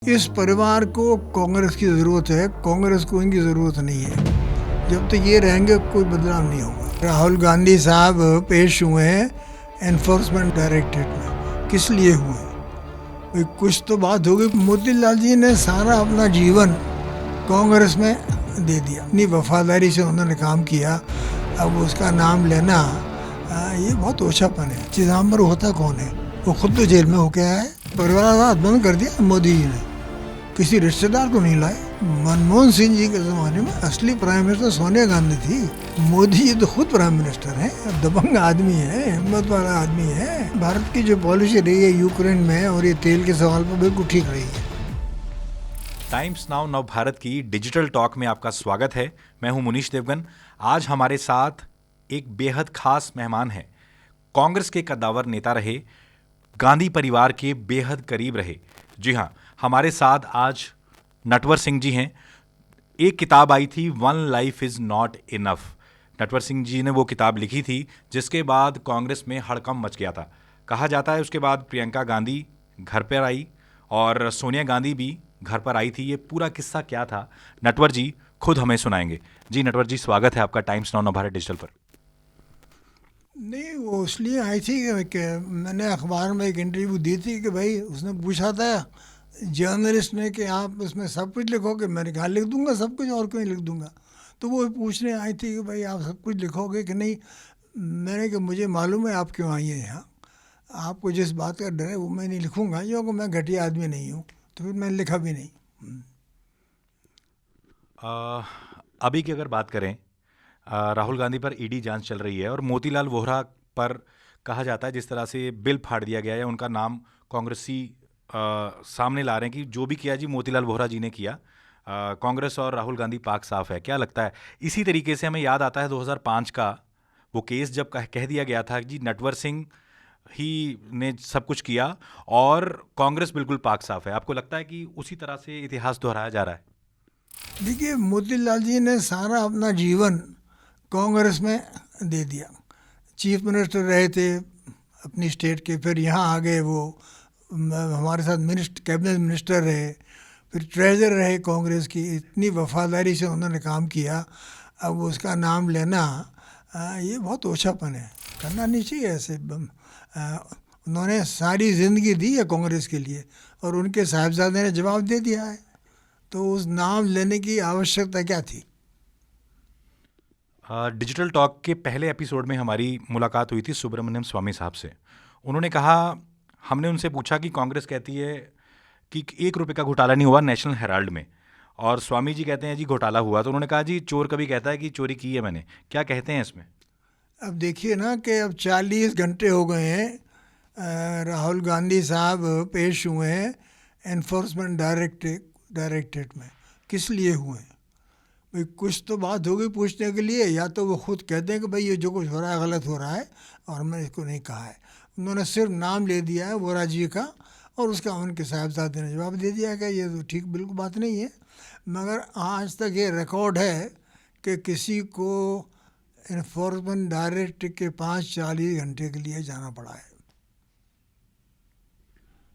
इस परिवार को कांग्रेस की ज़रूरत है, कांग्रेस को इनकी ज़रूरत नहीं है। जब तक ये रहेंगे कोई बदलाव नहीं होगा। राहुल गांधी साहब पेश हुए हैं एनफोर्समेंट डायरेक्टरेट में, किस लिए हुए हैं? भाई कुछ तो बात होगी। मोतीलाल जी ने सारा अपना जीवन कांग्रेस में दे दिया, इतनी वफादारी से उन्होंने काम किया। अब उसका नाम लेना ये बहुत ओछापन है। चिदम्बर होता कौन है? वो खुद तो जेल में होके आया है। परिवार बंद कर दिया मोदी जी ने, किसी रिश्तेदार को नहीं लाए। मनमोहन सिंह जी के ज़माने में असली प्राइम मिनिस्टर सोनिया गांधी थी। मोदी जी तो खुद प्राइम मिनिस्टर हैं। दबंग आदमी है, हिम्मत वाला आदमी है। भारत की जो पॉलिसी रही है यूक्रेन में और ये तेल के सवाल पर बिल्कुल ठीक रही है। टाइम्स नाउ नव भारत की डिजिटल टॉक में आपका स्वागत है। मैं हूं मुनीश देवगन। आज हमारे साथ एक बेहद खास मेहमान है। कांग्रेस के कद्दावर नेता रहे, गांधी परिवार के बेहद करीब रहे। जी हां, हमारे साथ आज नटवर सिंह जी हैं। एक किताब आई थी, one life is not enough. Natwar Singh ji ने वो किताब लिखी थी, जिसके बाद कांग्रेस में हड़कंप मच गया था। कहा जाता है उसके बाद प्रियंका गांधी घर पर आई और सोनिया गांधी भी घर पर आई थी। ये पूरा किस्सा क्या था, नटवर जी खुद हमें सुनाएंगे। जी नटवर जी, स्वागत है आपका टाइम्स नाउ नवभारत डिजिटल पर। नहीं, वो इसलिए आई थी कि मैंने अखबार में एक इंटरव्यू दी थी कि भाई उसने पूछा था जर्नलिस्ट ने कि आप इसमें सब कुछ लिखोगे। मैंने कहा लिख दूंगा सब कुछ, और क्यों नहीं लिख दूंगा। तो वो पूछने आई थी कि भाई आप सब कुछ लिखोगे कि नहीं। मैंने कहा मुझे मालूम है आप क्यों आई हैं यहाँ, आपको जिस बात का डर है वो मैं नहीं लिखूंगा, क्योंकि मैं घटिया आदमी नहीं हूँ। तो फिर मैंने लिखा भी नहीं। अभी की अगर बात करें, राहुल गांधी पर ईडी जांच चल रही है और मोतीलाल वोहरा पर कहा जाता है जिस तरह से बिल फाड़ दिया गया है, उनका नाम कांग्रेसी सामने ला रहे हैं कि जो भी किया जी मोतीलाल वोहरा जी ने किया। कांग्रेस और राहुल गांधी पाक साफ है। क्या लगता है? इसी तरीके से हमें याद आता है 2005 का वो केस, जब कह दिया गया था कि नटवर सिंह ही ने सब कुछ किया और कांग्रेस बिल्कुल पाक साफ है। आपको लगता है कि उसी तरह से इतिहास दोहराया जा रहा है? देखिए, मोतीलाल जी ने सारा अपना जीवन कांग्रेस में दे दिया। चीफ मिनिस्टर रहे थे अपनी स्टेट के, फिर यहाँ आ गए वो हमारे साथ कैबिनेट मिनिस्टर रहे, फिर ट्रेजर रहे कांग्रेस की। इतनी वफादारी से उन्होंने काम किया। अब उसका नाम लेना ये बहुत ओछापन है, करना नहीं चाहिए ऐसे। उन्होंने सारी ज़िंदगी दी है कांग्रेस के लिए और उनके साहबजादे ने जवाब दे दिया है, तो उस नाम लेने की आवश्यकता क्या थी? डिजिटल टॉक के पहले एपिसोड में हमारी मुलाकात हुई थी सुब्रमण्यम स्वामी साहब से। उन्होंने कहा, हमने उनसे पूछा कि कांग्रेस कहती है कि 1 रुपये का घोटाला नहीं हुआ नेशनल हेराल्ड में, और स्वामी जी कहते हैं जी घोटाला हुआ। तो उन्होंने कहा जी चोर कभी कहता है कि चोरी की है मैंने। क्या कहते हैं इसमें? अब देखिए ना कि अब 40 घंटे हो गए हैं, राहुल गांधी साहब पेश हुए हैं एनफोर्समेंट डायरेक्टरेट में, किस लिए हुए हैं? भाई कुछ तो बात होगी पूछने के लिए। या तो वो खुद कहते हैं कि भाई ये जो कुछ हो रहा है गलत हो रहा है और मैं इसको नहीं कहा है। उन्होंने सिर्फ नाम ले दिया है वोरा जी का, और उसका उनके साहबजादे ने जवाब दे दिया कि ये तो ठीक बिल्कुल बात नहीं है। मगर आज तक ये रिकॉर्ड है कि किसी को इन्फोर्समेंट डायरेक्टरेट के पास 40 घंटे के लिए जाना पड़ा है।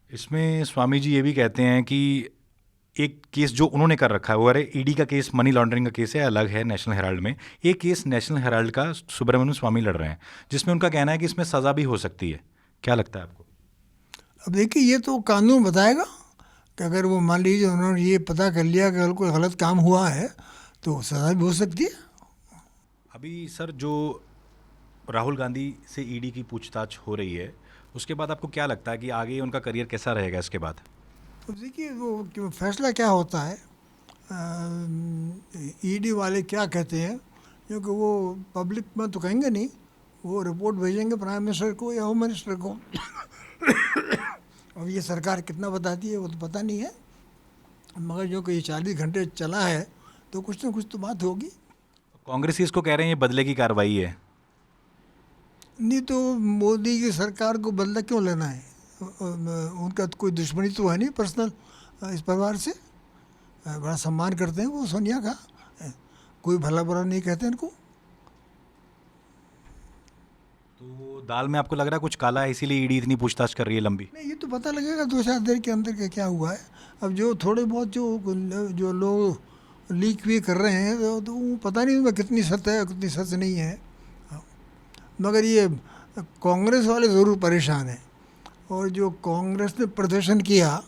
इसमें स्वामी जी ये भी कहते हैं कि एक केस जो उन्होंने कर रखा है वो, अरे ईडी का केस मनी लॉन्ड्रिंग का केस है, अलग है नेशनल हेराल्ड में। एक केस नेशनल हेराल्ड का सुब्रमण्यम स्वामी लड़ रहे हैं, जिसमें उनका कहना है कि इसमें सज़ा भी हो सकती है। क्या लगता है आपको? अब देखिए, ये तो कानून बताएगा कि अगर वो मान लीजिए उन्होंने ये पता कर लिया कि अगर कोई गलत काम हुआ है तो सज़ा भी हो सकती है। अभी सर, जो राहुल गांधी से ईडी की पूछताछ हो रही है, उसके बाद आपको क्या लगता है कि आगे उनका करियर कैसा रहेगा इसके बाद? तो देखिए वो फैसला क्या होता है, ईडी वाले क्या कहते हैं, क्योंकि वो पब्लिक में तो कहेंगे नहीं, वो रिपोर्ट भेजेंगे प्राइम मिनिस्टर को या होम मिनिस्टर को। अब ये सरकार कितना बताती है वो तो पता नहीं है, मगर जो कि ये 40 घंटे चला है तो कुछ ना कुछ तो बात होगी। कांग्रेसी इसको कह रहे हैं ये बदले की कार्रवाई है। नहीं तो मोदी की सरकार को बदला क्यों लेना है? उनका तो कोई दुश्मनी तो है नहीं पर्सनल इस परिवार से। बड़ा सम्मान करते हैं वो सोनिया का, कोई भला बुरा नहीं कहते इनको। तो दाल में आपको लग रहा है कुछ काला है, इसीलिए ईडी इतनी पूछताछ कर रही है लंबी? नहीं, ये तो पता लगेगा 2-4 देर के अंदर के क्या हुआ है। अब जो थोड़े बहुत जो लोग लीक भी कर रहे हैं तो वो पता नहीं उनमें कितनी सच है कितनी सच नहीं है। हाँ, मगर ये कांग्रेस वाले ज़रूर परेशान हैं। और जो कांग्रेस ने प्रदर्शन किया,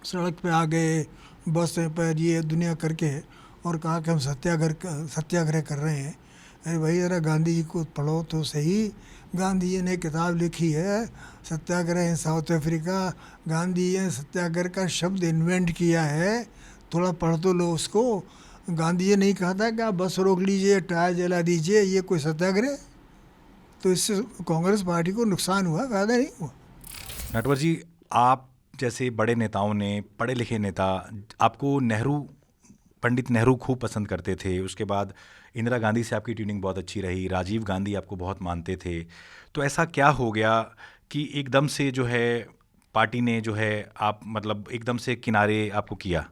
सड़क पे आ गए, बस पर ये दुनिया करके, और कहा कि हम सत्याग्रह कर रहे हैं। अरे भाई, ज़रा गांधी जी को पढ़ो तो सही। गांधी जी ने किताब लिखी है सत्याग्रह इन साउथ अफ्रीका। गांधी जी ने सत्याग्रह का शब्द इन्वेंट किया है, थोड़ा पढ़ तो लो उसको। गांधी जी ने नहीं कहा था कि आप बस रोक लीजिए, टायर जला दीजिए, ये कोई सत्याग्रह? तो इससे कांग्रेस पार्टी को नुकसान हुआ, फ़ायदा नहीं हुआ। नटवर जी, आप जैसे बड़े नेताओं ने, पढ़े लिखे नेता, आपको पंडित नेहरू खूब पसंद करते थे। उसके बाद इंदिरा गांधी से आपकी ट्यूनिंग बहुत अच्छी रही, राजीव गांधी आपको बहुत मानते थे। तो ऐसा क्या हो गया कि एकदम से जो है पार्टी ने जो है आप मतलब एकदम से किनारे आपको किया?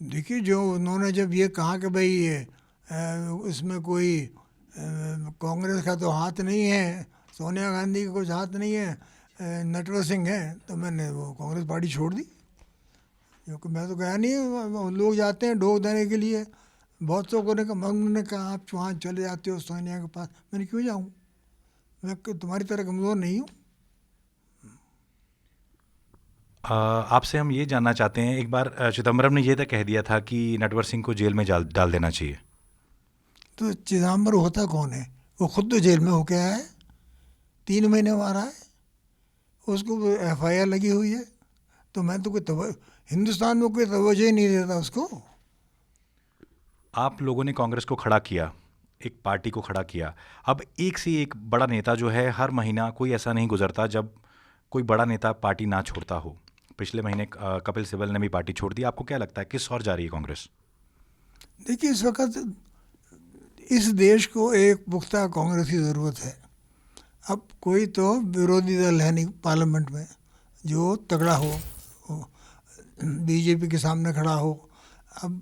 देखिए, जो उन्होंने जब ये कहा कि भाई इसमें कोई कांग्रेस का तो हाथ नहीं है, सोनिया गांधी का कुछ हाथ नहीं है, नटवर सिंह है, तो मैंने वो कांग्रेस पार्टी छोड़ दी। क्योंकि मैं तो गया नहीं, लोग जाते हैं ढोक देने के लिए। बहुत लोगों ने कहा, उन्होंने कहा आप वहाँ चले जाते हो सोनिया के पास। मैंने क्यों जाऊँ, मैं तुम्हारी तरह कमज़ोर नहीं हूँ। आपसे हम ये जानना चाहते हैं, एक बार चिदम्बरम ने ये तक कह दिया था कि नटवर सिंह को जेल में डाल देना चाहिए। तो चिदम्बरम होता कौन है? वो खुद तो जेल में होके आया है, 3 महीने मारा है, उसको FIR लगी हुई है। तो मैं तो हिंदुस्तान में कोई तवज्जो ही नहीं देता उसको। आप लोगों ने कांग्रेस को खड़ा किया, एक पार्टी को खड़ा किया। अब एक से एक बड़ा नेता जो है, हर महीना कोई ऐसा नहीं गुजरता जब कोई बड़ा नेता पार्टी ना छोड़ता हो। पिछले महीने कपिल सिब्बल ने भी पार्टी छोड़ दी। आपको क्या लगता है किस ओर जा रही है कांग्रेस? देखिए, इस वक्त इस देश को एक पुख्ता कांग्रेस की ज़रूरत है। अब कोई तो विरोधी दल है नहीं पार्लियामेंट में जो तगड़ा हो, BJP के सामने खड़ा हो। अब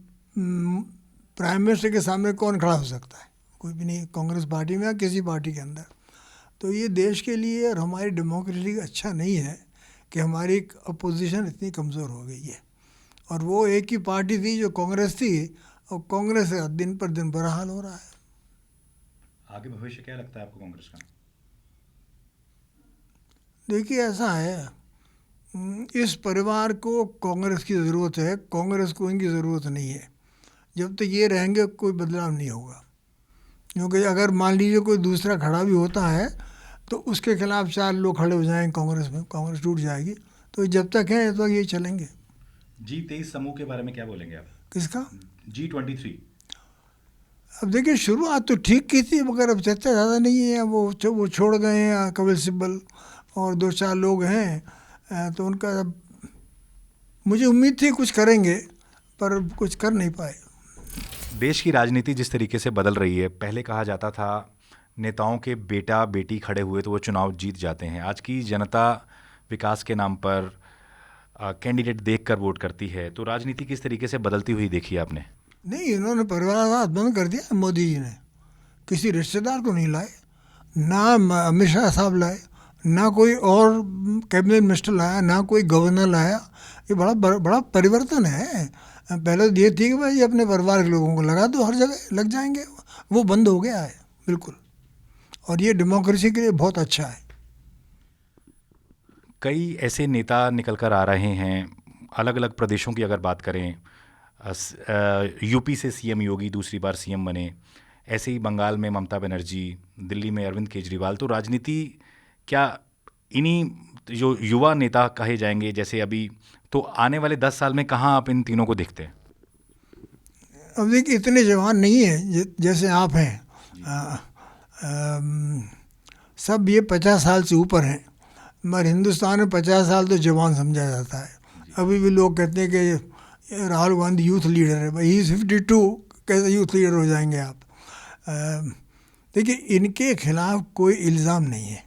प्राइम मिनिस्टर के सामने कौन खड़ा हो सकता है? कोई भी नहीं, कांग्रेस पार्टी में या किसी पार्टी के अंदर। तो ये देश के लिए और हमारी डेमोक्रेसी अच्छा नहीं है कि हमारी अपोजिशन इतनी कमज़ोर हो गई है। और वो एक ही पार्टी थी जो कांग्रेस थी, और कांग्रेस का दिन पर दिन बुरा हाल हो रहा है। आगे भविष्य क्या लगता है आपको कांग्रेस का? देखिए, ऐसा है, इस परिवार को कांग्रेस की ज़रूरत है, कांग्रेस को इनकी ज़रूरत नहीं है। जब तक ये रहेंगे कोई बदलाव नहीं होगा। क्योंकि अगर मान लीजिए कोई दूसरा खड़ा भी होता है तो उसके खिलाफ 4 लोग खड़े हो जाएंगे कांग्रेस में, कांग्रेस टूट जाएगी। तो जब तक है तो ये चलेंगे। G23 समूह के बारे में क्या बोलेंगे आप? किसका? G23। अब देखिए, शुरुआत तो ठीक की थी, मगर अब चर्चा ज़्यादा नहीं है। वो छोड़ गए हैं, कपिल सिब्बल और 2-4 लोग हैं। तो उनका मुझे उम्मीद थी कुछ करेंगे, पर कुछ कर नहीं पाए। देश की राजनीति जिस तरीके से बदल रही है, पहले कहा जाता था नेताओं के बेटा बेटी खड़े हुए तो वो चुनाव जीत जाते हैं। आज की जनता विकास के नाम पर कैंडिडेट देखकर वोट करती है। तो राजनीति किस तरीके से बदलती हुई देखी है आपने? नहीं, इन्होंने परिवारवाद बंद कर दिया। मोदी जी ने किसी रिश्तेदार को नहीं लाए, ना अमित शाह साहब लाए, ना कोई और कैबिनेट मिनिस्टर लाया, ना कोई गवर्नर लाया। ये बड़ा परिवर्तन है। पहले तो ये थी कि भाई अपने परिवार के लोगों को लगा दो, हर जगह लग जाएंगे। वो बंद हो गया है बिल्कुल, और ये डेमोक्रेसी के लिए बहुत अच्छा है। कई ऐसे नेता निकल कर आ रहे हैं, अलग अलग प्रदेशों की अगर बात करें, यूपी से CM योगी दूसरी बार CM बने, ऐसे ही बंगाल में ममता बनर्जी, दिल्ली में अरविंद केजरीवाल। तो राजनीति क्या इन्हीं जो युवा नेता कहे जाएंगे जैसे अभी, तो आने वाले 10 साल में कहाँ आप इन तीनों को देखते हैं? अब देखिए, इतने जवान नहीं है जैसे आप हैं। सब ये 50 साल से ऊपर हैं, मगर हिंदुस्तान में 50 साल तो जवान समझा जाता है। अभी भी लोग कहते हैं कि राहुल गांधी यूथ लीडर है। भाई, ही 52, कैसे यूथ लीडर हो जाएंगे आप? देखिए, इनके खिलाफ कोई इल्ज़ाम नहीं है।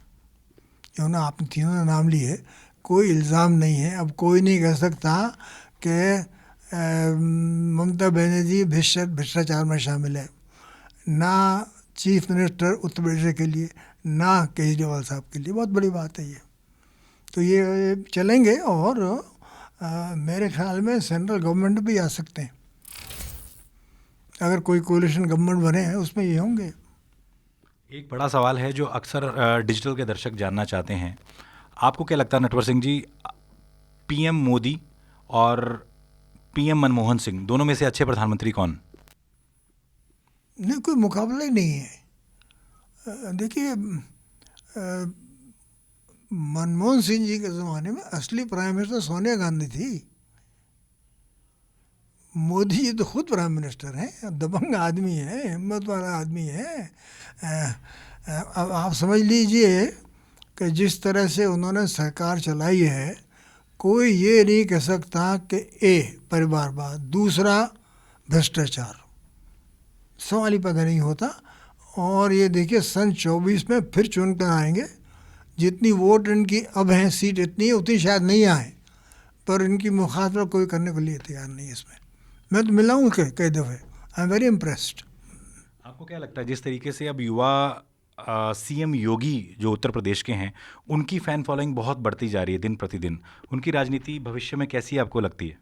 क्यों ना आपने तीनों ने नाम लिए, कोई इल्ज़ाम नहीं है। अब कोई नहीं कह सकता कि ममता बनर्जी भ्रष्टाचार में शामिल है, ना चीफ मिनिस्टर उत्तर प्रदेश के लिए, ना केजरीवाल साहब के लिए। बहुत बड़ी बात है ये। तो ये चलेंगे और मेरे ख्याल में सेंट्रल गवर्नमेंट भी आ सकते हैं। अगर कोई कोलिशन गवर्नमेंट बने हैं उसमें ये होंगे। एक बड़ा सवाल है जो अक्सर डिजिटल के दर्शक जानना चाहते हैं, आपको क्या लगता है नटवर सिंह जी, पीएम मोदी और पीएम मनमोहन सिंह दोनों में से अच्छे प्रधानमंत्री कौन? नहीं, कोई मुकाबला ही नहीं है। देखिए, मनमोहन सिंह जी के ज़माने में असली प्राइम मिनिस्टर सोनिया गांधी थी। मोदी जी तो खुद प्राइम मिनिस्टर हैं, दबंग आदमी है, हिम्मत वाला आदमी है। अब आप समझ लीजिए कि जिस तरह से उन्होंने सरकार चलाई है, कोई ये नहीं कह सकता कि परिवारवाद, दूसरा भ्रष्टाचार, सवाल ही पैदा नहीं होता। और ये देखिए सन 24 में फिर चुनकर आएंगे। जितनी वोट इनकी अब हैं, सीट इतनी है, उतनी शायद नहीं आए, पर इनकी मुखातबा कोई करने को लिए तैयार नहीं है इसमें। मैं तो मिला हूँ कई दफ़े, आई एम वेरी इम्प्रेस्ड। आपको क्या लगता है जिस तरीके से अब युवा सीएम योगी जो उत्तर प्रदेश के हैं, उनकी फ़ैन फॉलोइंग बहुत बढ़ती जा रही है दिन प्रतिदिन, उनकी राजनीति भविष्य में कैसी आपको लगती है?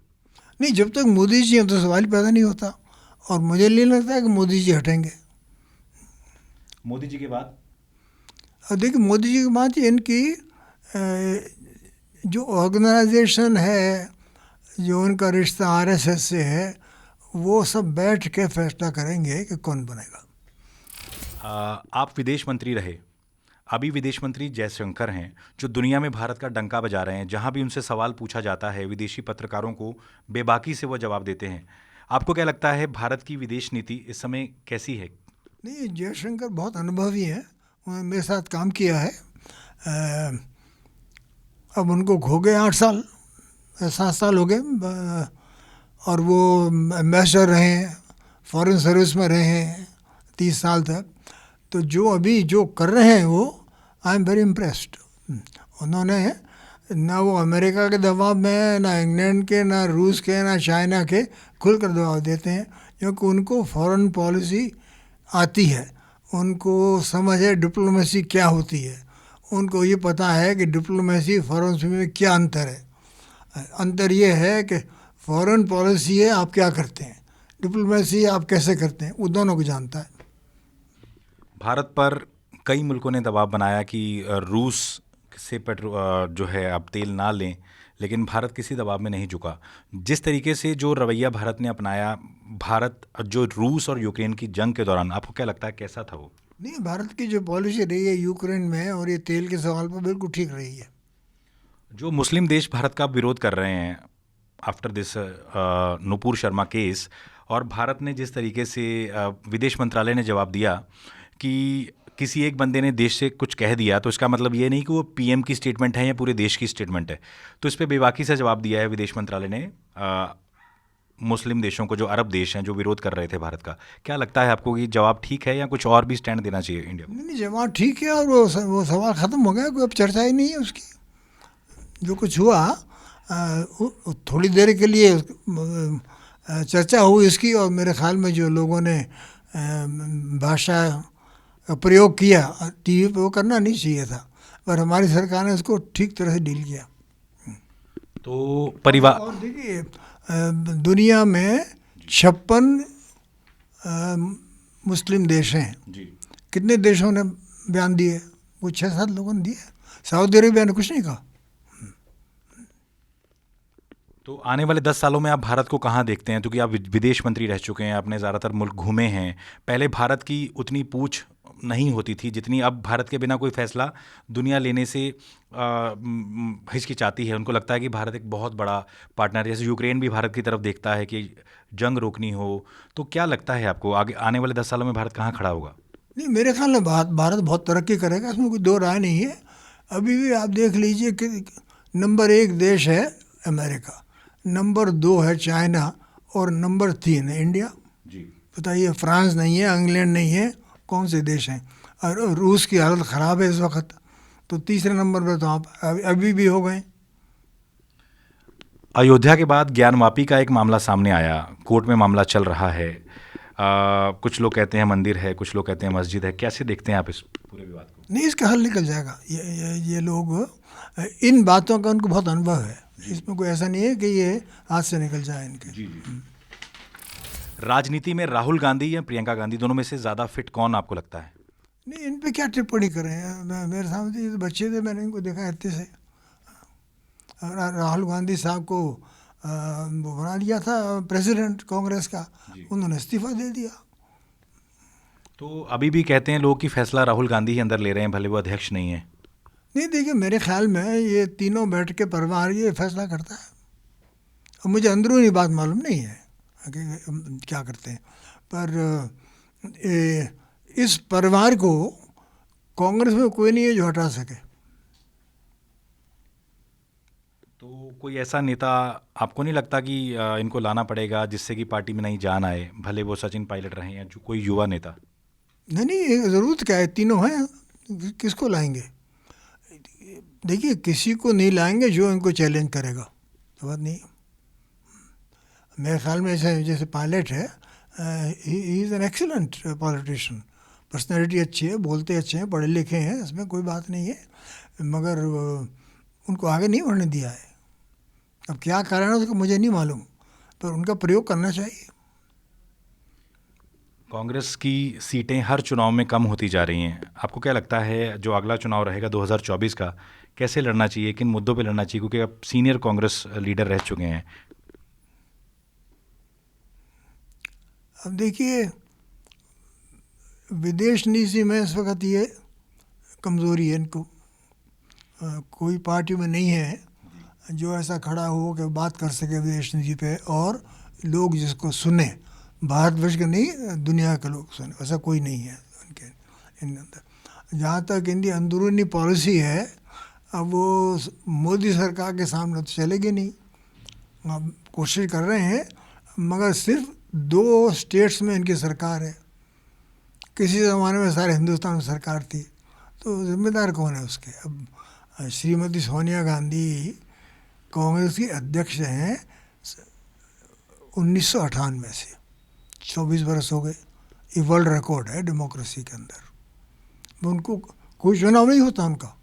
नहीं, जब तक मोदी जी हैं तो सवाल पैदा नहीं होता, और मुझे नहीं लगता है कि मोदी जी हटेंगे। मोदी जी के बाद? और देखिए, मोदी जी के बाद इनकी जो ऑर्गेनाइजेशन है, जो उनका रिश्ता आरएसएस से है, वो सब बैठ के फैसला करेंगे कि कौन बनेगा। आप विदेश मंत्री रहे, अभी विदेश मंत्री जयशंकर हैं, जो दुनिया में भारत का डंका बजा रहे हैं। जहां भी उनसे सवाल पूछा जाता है, विदेशी पत्रकारों को बेबाकी से वो जवाब देते हैं। आपको क्या लगता है भारत की विदेश नीति इस समय कैसी है? नहीं, जयशंकर बहुत अनुभवी हैं, उन्होंने मेरे साथ काम किया है। अब उनको हो गए 8 साल, 7 साल हो गए, और वो एम्बेसडर रहे हैं, फॉरेन सर्विस में रहे हैं 30 साल तक। तो जो अभी जो कर रहे हैं वो, आई एम वेरी इम्प्रेस्ड। उन्होंने ना वो अमेरिका के दबाव में, ना इंग्लैंड के, ना रूस के, ना चाइना के खुलकर दबाव देते हैं, क्योंकि उनको फॉरेन पॉलिसी आती है, उनको समझ है डिप्लोमेसी क्या होती है, उनको ये पता है कि डिप्लोमेसी फॉरेन में क्या अंतर है। अंतर ये है कि फॉरेन पॉलिसी है आप क्या करते हैं, डिप्लोमेसी आप कैसे करते हैं, वो दोनों को जानता है। भारत पर कई मुल्कों ने दबाव बनाया कि रूस से जो है आप तेल ना लें, लेकिन भारत किसी दबाव में नहीं झुका। जिस तरीके से जो रवैया भारत ने अपनाया, भारत जो रूस और यूक्रेन की जंग के दौरान, आपको क्या लगता है कैसा था वो? नहीं, भारत की जो पॉलिसी रही है यूक्रेन में और ये तेल के सवाल पर, बिल्कुल ठीक रही है। जो मुस्लिम देश भारत का विरोध कर रहे हैं after this Nupur Sharma case, और भारत ने जिस तरीके से विदेश मंत्रालय ने जवाब दिया कि किसी एक बंदे ने देश से कुछ कह दिया, तो इसका मतलब ये नहीं कि वो पीएम की स्टेटमेंट है या पूरे देश की स्टेटमेंट है। तो इस पे बेबाकी से जवाब दिया है विदेश मंत्रालय ने मुस्लिम देशों को, जो अरब देश हैं जो विरोध कर रहे थे भारत का। क्या लगता है आपको कि जवाब ठीक है या कुछ और भी स्टैंड देना चाहिए इंडिया को? नहीं, जवाब ठीक है, और वो सवाल ख़त्म हो गया, कोई अब चर्चा ही नहीं है उसकी। जो कुछ हुआ थोड़ी देर के लिए चर्चा हुई इसकी, और मेरे ख्याल में जो लोगों ने भाषा का प्रयोग किया टीवी पे, वो करना नहीं चाहिए था, पर हमारी सरकार ने इसको ठीक तरह से डील किया। तो परिवार, और देखिए, दुनिया में 56 मुस्लिम देश हैं जी, कितने देशों ने बयान दिए? वो 6-7 लोगों ने दिए। सऊदी अरेबिया ने कुछ नहीं कहा। तो आने वाले 10 सालों में आप भारत को कहाँ देखते हैं? क्योंकि आप विदेश मंत्री रह चुके हैं, आपने ज़्यादातर मुल्क घूमे हैं। पहले भारत की उतनी पूछ नहीं होती थी जितनी अब भारत के बिना कोई फैसला दुनिया लेने से हिचकिचाती है। उनको लगता है कि भारत एक बहुत बड़ा पार्टनर है। जैसे यूक्रेन भी भारत की तरफ देखता है कि जंग रोकनी हो। तो क्या लगता है आपको आगे आने वाले 10 सालों में भारत कहाँ खड़ा होगा? नहीं, मेरे ख्याल में भारत बहुत तरक्की करेगा, इसमें कोई दो राय नहीं है। अभी भी आप देख लीजिए कि नंबर 1 देश है अमेरिका, नंबर 2 है चाइना, और नंबर 3 है इंडिया। जी, बताइए, फ्रांस नहीं है, इंग्लैंड नहीं है, कौन से देश हैं? और रूस की हालत ख़राब है इस वक्त, तो तीसरे नंबर पर तो आप अभी भी हो गए। अयोध्या के बाद ज्ञानवापी का एक मामला सामने आया, कोर्ट में मामला चल रहा है। कुछ लोग कहते हैं मंदिर है, कुछ लोग कहते हैं मस्जिद है। कैसे देखते हैं आप इस पूरे विवाद को? नहीं, इसका हल निकल जाएगा। ये लोग इन बातों का उनको बहुत अनुभव है, इसमें कोई ऐसा नहीं है कि ये हाथ से निकल जाए इनके। जी जी। राजनीति में राहुल गांधी या प्रियंका गांधी, दोनों में से ज़्यादा फिट कौन आपको लगता है? नहीं, इन पे क्या टिप्पणी करें, मेरे सामने ये तो बच्चे थे, मैंने इनको देखा इतने से। राहुल गांधी साहब को वो बना दिया था प्रेसिडेंट कांग्रेस का, उन्होंने इस्तीफा दे दिया। तो अभी भी कहते हैं लोग कि फैसला राहुल गांधी ही अंदर ले रहे हैं, भले वो अध्यक्ष नहीं है। नहीं, देखिए मेरे ख्याल में ये तीनों बैठ के परिवार ये फैसला करता है, और मुझे अंदरूनी बात मालूम नहीं है कि क्या करते हैं, पर इस परिवार को कांग्रेस में कोई नहीं है जो हटा सके। तो कोई ऐसा नेता आपको नहीं लगता कि इनको लाना पड़ेगा जिससे कि पार्टी में नई जान आए, भले वो सचिन पायलट रहे या जो कोई युवा नेता? नहीं, ज़रूरत क्या है, तीनों हैं, किसको लाएंगे? देखिए, किसी को नहीं लाएंगे जो इनको चैलेंज करेगा, तो बात नहीं। मेरे ख्याल में जैसे पायलट है, he is an excellent politician, personality अच्छी है, बोलते अच्छे हैं, पढ़े लिखे हैं, इसमें कोई बात नहीं है, मगर उनको आगे नहीं बढ़ने दिया है। अब क्या कारण है उसका मुझे नहीं मालूम, पर उनका प्रयोग करना चाहिए। कांग्रेस की सीटें हर चुनाव में कम होती जा रही हैं। आपको क्या लगता है जो अगला चुनाव रहेगा 2024 का, कैसे लड़ना चाहिए, किन मुद्दों पे लड़ना चाहिए? क्योंकि अब सीनियर कांग्रेस लीडर रह चुके हैं। अब देखिए, विदेश नीति में इस वक्त ये कमज़ोरी है इनको, कोई पार्टी में नहीं है जो ऐसा खड़ा हो कि बात कर सके विदेश नीति पे और लोग जिसको सुने, भारतवर्ष के नहीं दुनिया के लोग सुने, ऐसा कोई नहीं है उनके इन अंदर। जहाँ तक इनकी अंदरूनी पॉलिसी है, अब वो मोदी सरकार के सामने तो चलेगी नहीं। अब कोशिश कर रहे हैं, मगर सिर्फ 2 स्टेट्स में इनकी सरकार है, किसी ज़माने में सारे हिंदुस्तान में सरकार थी, तो जिम्मेदार कौन है उसके? अब श्रीमती सोनिया गांधी कांग्रेस की अध्यक्ष हैं 1998 से, 24 बरस हो गए। ये वर्ल्ड रिकॉर्ड है डेमोक्रेसी के अंदर। उनको कोई चुनाव नहीं होता उनका,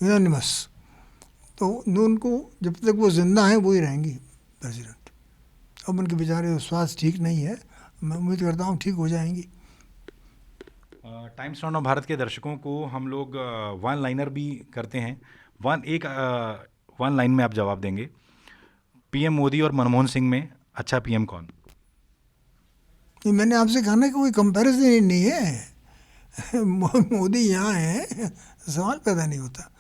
यूनानिमस, तो उनको जब तक वो जिंदा हैं वो ही रहेंगी प्रेसिडेंट। अब उनके बेचारे स्वास्थ्य ठीक नहीं है, मैं उम्मीद करता हूँ ठीक हो जाएंगी। टाइम्स नाउ भारत के दर्शकों को हम लोग वन लाइनर भी करते हैं। वन लाइन में आप जवाब देंगे। पीएम मोदी और मनमोहन सिंह में अच्छा पीएम कौन? ये मैंने आपसे कहा ना कि कोई कंपैरिजन ही नहीं है। मोदी यहाँ है, सवाल पैदा नहीं होता।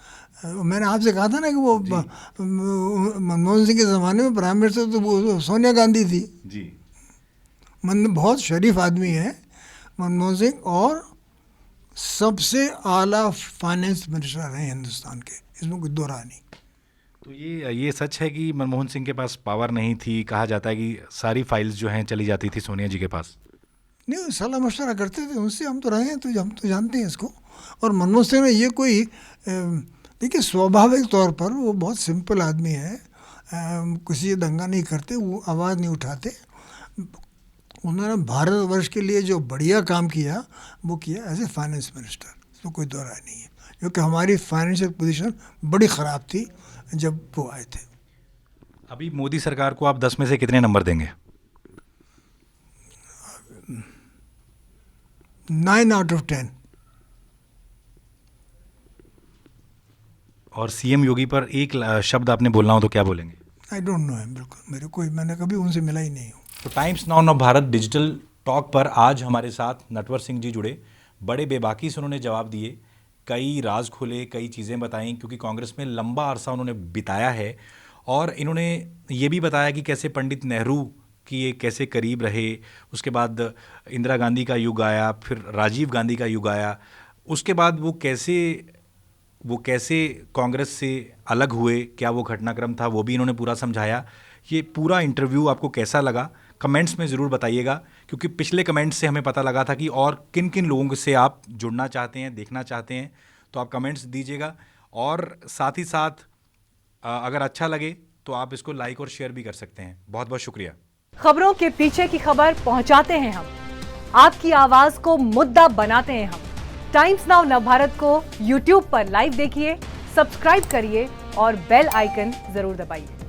मैंने आपसे कहा था ना कि वो मनमोहन सिंह के ज़माने में प्राइम मिनिस्टर तो वो सोनिया गांधी थी जी। बहुत शरीफ आदमी है मनमोहन सिंह, और सबसे आला फाइनेंस मिनिस्टर हैं हिंदुस्तान के, इसमें कोई दो राय नहीं। तो ये सच है कि मनमोहन सिंह के पास पावर नहीं थी? कहा जाता है कि सारी फाइल्स जो हैं चली जाती थी सोनिया जी के पास। नहीं, सलाह मशवरा करते थे उनसे, हम तो रहे हैं, तो हम तो जानते हैं इसको। और मनमोहन सिंह ने ये कोई, देखिए स्वाभाविक तौर पर वो बहुत सिंपल आदमी है, किसी से दंगा नहीं करते, वो आवाज़ नहीं उठाते। उन्होंने भारतवर्ष के लिए जो बढ़िया काम किया वो किया एज ए फाइनेंस मिनिस्टर, इसमें कोई दो राय नहीं है, क्योंकि हमारी फाइनेंशियल पोजीशन बड़ी ख़राब थी जब वो आए थे। अभी मोदी सरकार को आप 10 में से कितने नंबर देंगे? 9 out of 10। और सीएम योगी पर एक शब्द आपने बोलना हो तो क्या बोलेंगे? आई डोंट नो है, बिल्कुल मैंने कभी उनसे मिला ही नहीं हूँ। तो times now Bharat digital talk पर आज हमारे साथ नटवर सिंह जी जुड़े। बड़े बेबाकी से उन्होंने जवाब दिए, कई राज खुले, कई चीज़ें बताईं, क्योंकि कांग्रेस में लंबा अरसा उन्होंने बिताया है। और इन्होंने ये भी बताया कि कैसे पंडित नेहरू की ये कैसे करीब रहे, उसके बाद इंदिरा गांधी का युग आया, फिर राजीव गांधी का युग आया, उसके बाद वो कैसे कांग्रेस से अलग हुए, क्या वो घटनाक्रम था, वो भी इन्होंने पूरा समझाया। ये पूरा इंटरव्यू आपको कैसा लगा कमेंट्स में ज़रूर बताइएगा, क्योंकि पिछले कमेंट्स से हमें पता लगा था कि और किन किन लोगों से आप जुड़ना चाहते हैं, देखना चाहते हैं, तो आप कमेंट्स दीजिएगा। और साथ ही साथ अगर अच्छा लगे तो आप इसको लाइक और शेयर भी कर सकते हैं। बहुत बहुत शुक्रिया। खबरों के पीछे की खबर पहुंचाते हैं हम, आपकी आवाज को मुद्दा बनाते हैं हम। टाइम्स नाउ नवभारत को YouTube पर लाइव देखिए, सब्सक्राइब करिए और बेल आइकन जरूर दबाइए।